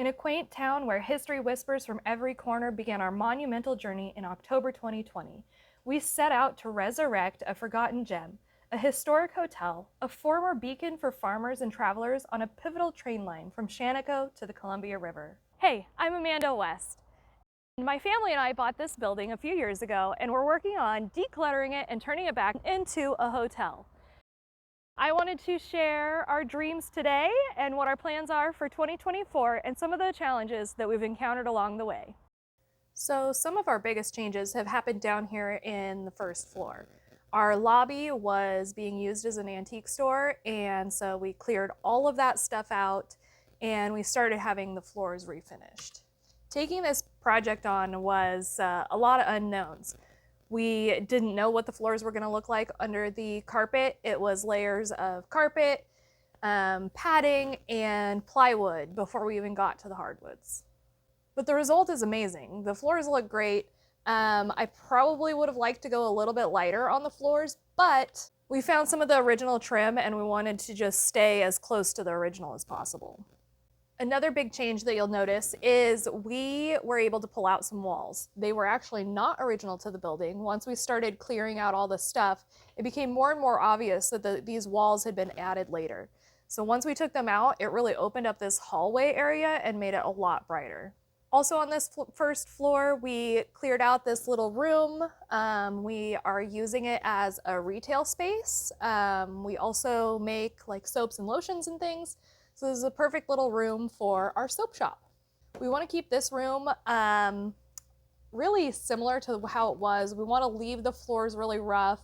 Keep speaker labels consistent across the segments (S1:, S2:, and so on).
S1: a quaint town where history whispers from every corner began our monumental journey in October 2020. We set out to resurrect a forgotten gem, a historic hotel, a former beacon for farmers and travelers on a pivotal train line from Shaniko to the Columbia River. Hey, I'm Amanda West. My family and I bought this building a few years ago, and we're working on decluttering it and turning it back into a hotel. I wanted to share our dreams today and what our plans are for 2024 and some of the challenges that we've encountered along the way. So some of our biggest changes have happened down here in the first floor. Our lobby was being used as an antique store, and so we cleared all of that stuff out and we started having the floors refinished. Taking this project on was a lot of unknowns. We didn't know what the floors were going to look like under the carpet. It was layers of carpet, padding, and plywood before we even got to the hardwoods. But the result is amazing. The floors look great. I probably would have liked to go a little bit lighter on the floors, but we found some of the original trim and we wanted to just stay as close to the original as possible. Another big change that you'll notice is we were able to pull out some walls. They were actually not original to the building. Once we started clearing out all the stuff, it became more and more obvious that these walls had been added later. So once we took them out, it really opened up this hallway area and made it a lot brighter. Also on this first floor, we cleared out this little room. We are using it as a retail space. We also make like soaps and lotions and things. So this is a perfect little room for our soap shop. We want to keep this room really similar to how it was. We want to leave the floors really rough.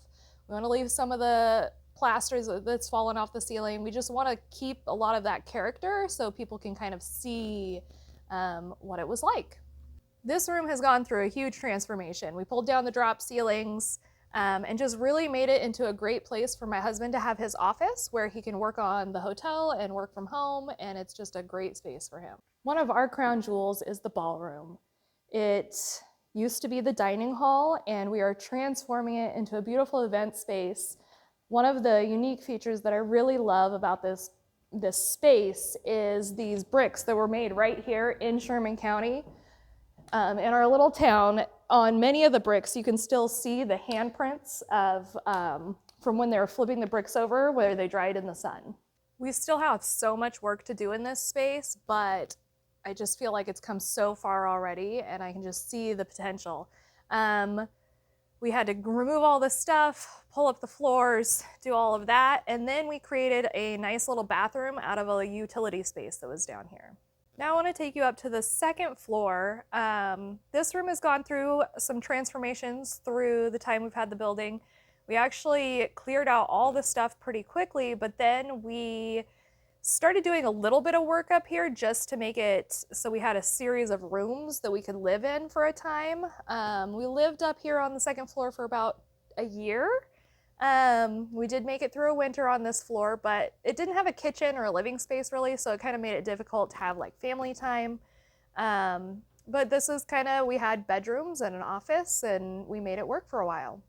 S1: We want to leave some of the plasters that's fallen off the ceiling. We just want to keep a lot of that character so people can kind of see what it was like. This room has gone through a huge transformation. We pulled down the drop ceilings, and just really made it into a great place for my husband to have his office where he can work on the hotel and work from home, and it's just a great space for him. One of our crown jewels is the ballroom. It used to be the dining hall, and we are transforming it into a beautiful event space. One of the unique features that I really love about this space is these bricks that were made right here in Sherman County. In our little town, on many of the bricks, you can still see the handprints of from when they were flipping the bricks over, where they dried in the sun. We still have so much work to do in this space, but I just feel like it's come so far already, and I can just see the potential. We had to remove all this stuff, pull up the floors, do all of that, and then we created a nice little bathroom out of a utility space that was down here. Now I want to take you up to the second floor. This room has gone through some transformations through the time we've had the building. We actually cleared out all the stuff pretty quickly, but then we started doing a little bit of work up here just to make it so we had a series of rooms that we could live in for a time. We lived up here on the second floor for about a year. We did make it through a winter on this floor, but it didn't have a kitchen or a living space really, so it kind of made it difficult to have like family time. But this is kind of, we had bedrooms and an office, and we made it work for a while.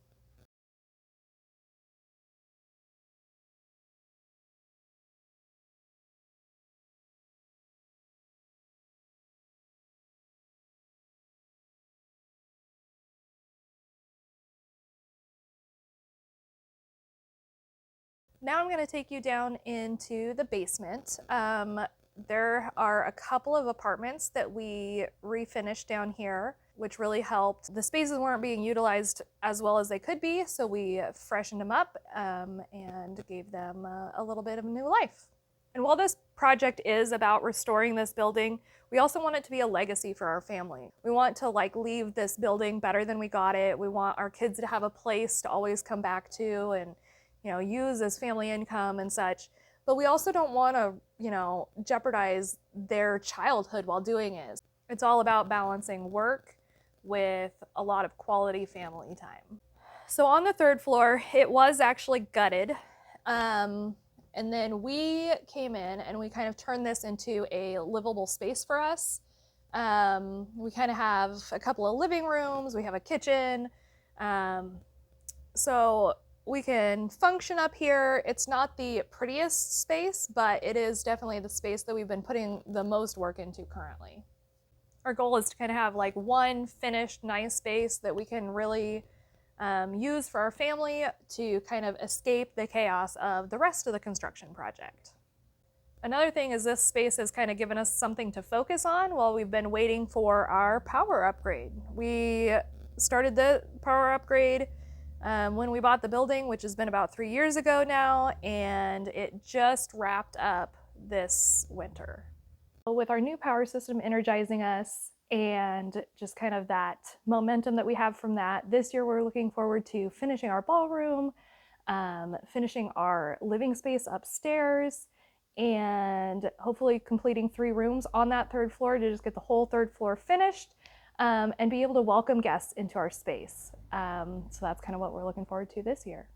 S1: Now I'm going to take you down into the basement. There are a couple of apartments that we refinished down here, which really helped. The spaces weren't being utilized as well as they could be, so we freshened them up and gave them a little bit of a new life. And while this project is about restoring this building, we also want it to be a legacy for our family. We want to like leave this building better than we got it. We want our kids to have a place to always come back to and use as family income and such. But we also don't want to, jeopardize their childhood while doing it. It's all about balancing work with a lot of quality family time. So on the third floor, it was actually gutted. And then we came in and we kind of turned this into a livable space for us. We kind of have a couple of living rooms, we have a kitchen. So we can function up here. It's not the prettiest space, but it is definitely the space that we've been putting the most work into currently. Our goal is to kind of have like one finished nice space that we can really use for our family to kind of escape the chaos of the rest of the construction project. Another thing is this space has kind of given us something to focus on while we've been waiting for our power upgrade. We started the power upgrade when we bought the building, which has been about 3 years ago now, and it just wrapped up this winter. With our new power system energizing us and just kind of that momentum that we have from that, this year we're looking forward to finishing our ballroom, finishing our living space upstairs, and hopefully completing 3 rooms on that 3rd floor to just get the whole 3rd floor finished and be able to welcome guests into our space. So that's kind of what we're looking forward to this year.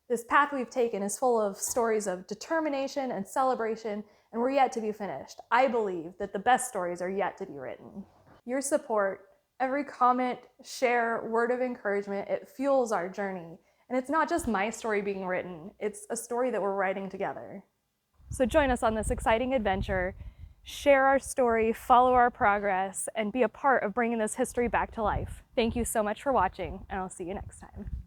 S1: This path we've taken is full of stories of determination and celebration, and we're yet to be finished. I believe that the best stories are yet to be written. Your support, every comment, share, word of encouragement, it fuels our journey. And it's not just my story being written, it's a story that we're writing together. So join us on this exciting adventure, share our story, follow our progress, and be a part of bringing this history back to life. Thank you so much for watching, and I'll see you next time.